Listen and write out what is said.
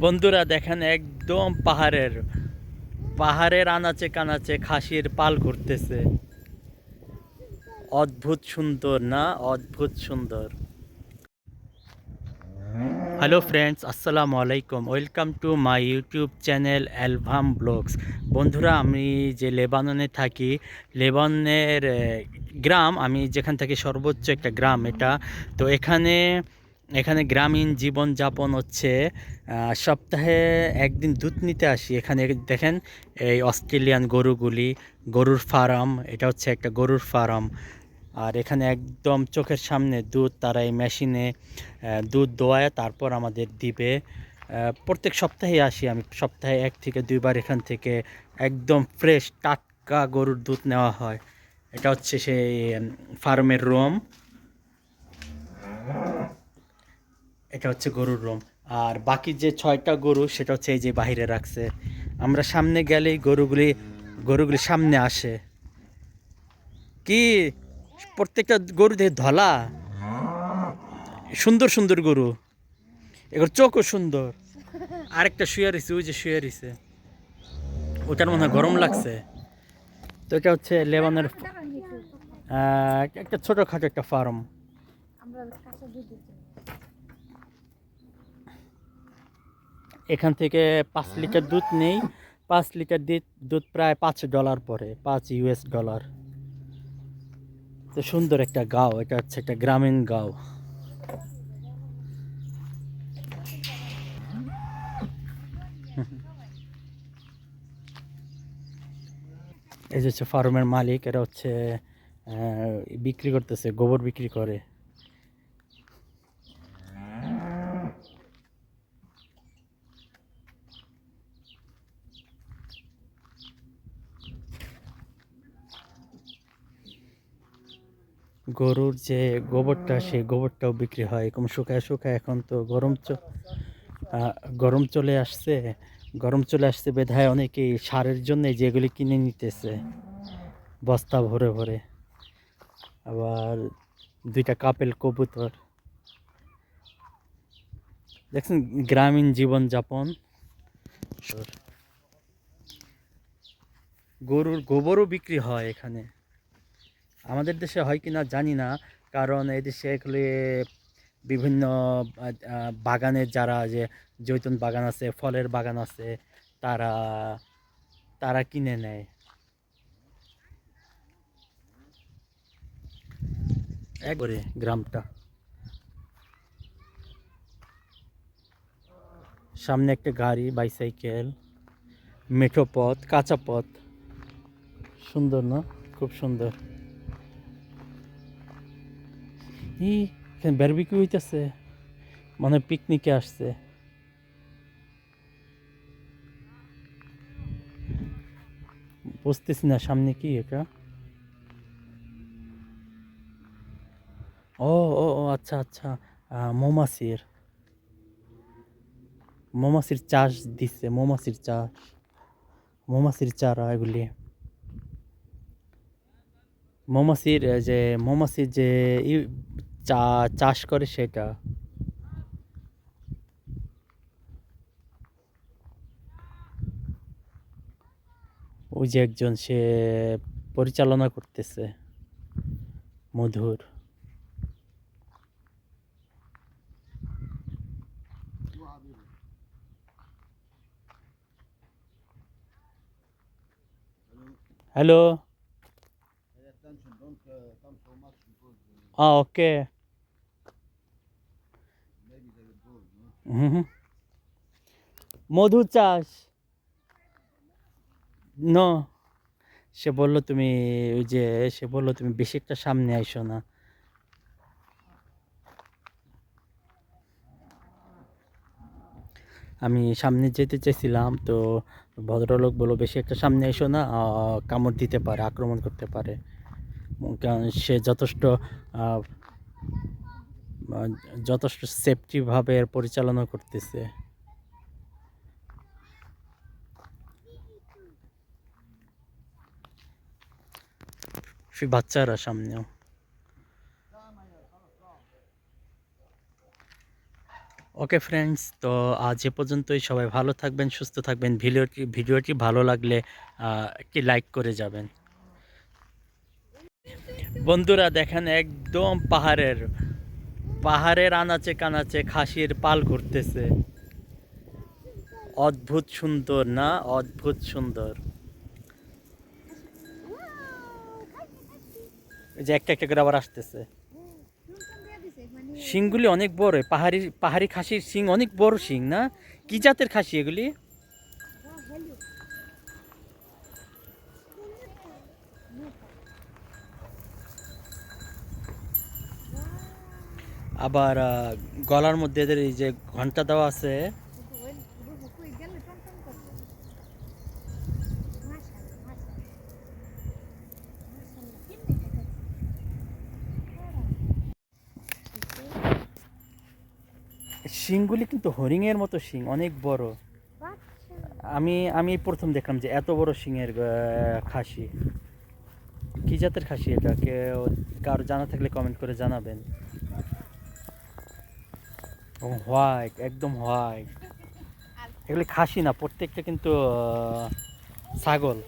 বন্ধুরা দেখেন একদম পাহাড়ের পাহাড়ের আনাচে কানাচে খাসির পাল ঘুরতেছে। অদ্ভুত সুন্দর না? অদ্ভুত সুন্দর। হ্যালো ফ্রেন্ডস, আসসালামু আলাইকুম। Welcome to my YouTube channel Alvam blogs. বন্ধুরা, আমি যে লেবাননে থাকি, লেবাননের গ্রাম, আমি যেখান থেকে সর্বোচ্চ একটা গ্রাম এটা। তো এখানে এখানে গ্রামীণ জীবনযাপন হচ্ছে। সপ্তাহে একদিন দুধ নিতে আসি। এখানে দেখেন এই অস্ট্রেলিয়ান গরুগুলি, গরুর ফার্ম। এটা হচ্ছে একটা গরুর ফার্ম। আর এখানে একদম চোখের সামনে দুধ তারা এই মেশিনে দুধ দোয়ায় তারপর আমাদের দিবে। প্রত্যেক সপ্তাহে আসি আমি, সপ্তাহে 1 থেকে 2 বার এখান থেকে একদম ফ্রেশ টাটকা গরুর দুধ নেওয়া হয়। এটা হচ্ছে সেই ফার্মের রুম। এটা হচ্ছে গরুর রুম। আর বাকি যে 6টা গরু সেটা হচ্ছে এই যে বাইরে রাখছে। আমরা সামনে গেলেই গরুগুলি সামনে আসে। কি প্রত্যেকটা গরু দেখে ধলা, সুন্দর সুন্দর গরু। এগুলোর চোখও সুন্দর। আরেকটা শুয়ে রয়েছে, ওই যে শুয়ে রয়েছে, ওটার মনে হয় গরম লাগছে। তো এটা হচ্ছে লেবাননের একটা ছোটখাটো একটা ফার্ম। এখান থেকে 5 লিটার দুধ নেই। 5 লিটার দুধ প্রায় $5 পরে, $5 তো সুন্দর একটা গাঁও, এটা হচ্ছে একটা গ্রামীণ গাঁও। এই যে হচ্ছে ফার্মের মালিক, এটা হচ্ছে বিক্রি করতেছে, গোবর বিক্রি করে। গরুর যে গোবরটা, সেই গোবরটাও বিক্রি হয় এরকম শুকায় শুকায়। এখন তো গরম চলে আসছে। গরম চলে আসছে বিধায় অনেকেই সারের জন্য যেগুলি কিনে নিতেছে বস্তা ভরে ভরে। আবার 2টা কাপেল কবুতর। দেখছেন গ্রামীণ জীবনযাপন। গরুর গোবরও বিক্রি হয় এখানে। আমাদের দেশে হয় কিনা জানি না, কারণ এই দেশে এগুলি বিভিন্ন বাগানের, যারা যে জৈতুন বাগান আছে, ফলের বাগান আছে, তারা তারা কিনে নেয়। একবারে গ্রামটা, সামনে একটা গাড়ি, বাইসাইকেল, মেঠো পথ, কাঁচা পথ। সুন্দর না? খুব সুন্দর। এখানে বারবিকিউ হইতেছে, মানে পিকনিকে আসছে। বুঝতেছি না সামনে কি এটা। ও ও ও, আচ্ছা আচ্ছা। মৌমাছির মৌমাছির চাষ দিচ্ছে, মৌমাছির চাষ, মৌমাছির চারা এগুলি। মৌমাছির যে মৌমাছির যে চাষ করে সেটা। ওই যে একজন সে পরিচালনা করতেছে, মধুর। হ্যালো। ওকে। হুম হুম। মধু চাষ। নো, সে বললো তুমি, ওই যে সে বললো তুমি বেশি একটা সামনে আইসো না। আমি সামনে যেতে চাইছিলাম, তো ভদ্রলোক বললো বেশি একটা সামনে এসো না, কামড় দিতে পারে, আক্রমণ করতে পারে। কারণ সে আহ, যথেষ্ট সেফটিভাবে এর পরিচালনা করতেছে। সে বাচ্চারা সামনেও। ওকে ফ্রেন্ডস, তো আজ এ পর্যন্তই। সবাই ভালো থাকবেন, সুস্থ থাকবেন। ভিডিওটি ভালো লাগলে একটি লাইক করে যাবেন। বন্ধুরা দেখেন, একদম পাহাড়ের পাহাড়ের আনাচে কানাচে খাসির পাল ঘুরতেছে। অদ্ভুত সুন্দর না? অদ্ভুত সুন্দর। এই যে একটা একটা করে আবার আসতেছে। শিংগুলি অনেক বড়। পাহাড়ি পাহাড়ি খাসির শিং অনেক বড় শিং না? কি জাতের খাসি এগুলি? আবার গলার মধ্যে এদের এই যে ঘন্টা দেওয়া আছে। শিংগুলি কিন্তু হরিণের মতো শিং, অনেক বড়। আমি আমি প্রথম দেখলাম যে এত বড় শিংয়ের খাসি। কি জাতের খাসি এটা? কেউ কারো জানা থাকলে কমেন্ট করে জানাবেন। হোয়াইট, একদম হোয়াইট। এগুলি খাসি না, প্রত্যেকটা কিন্তু ছাগল।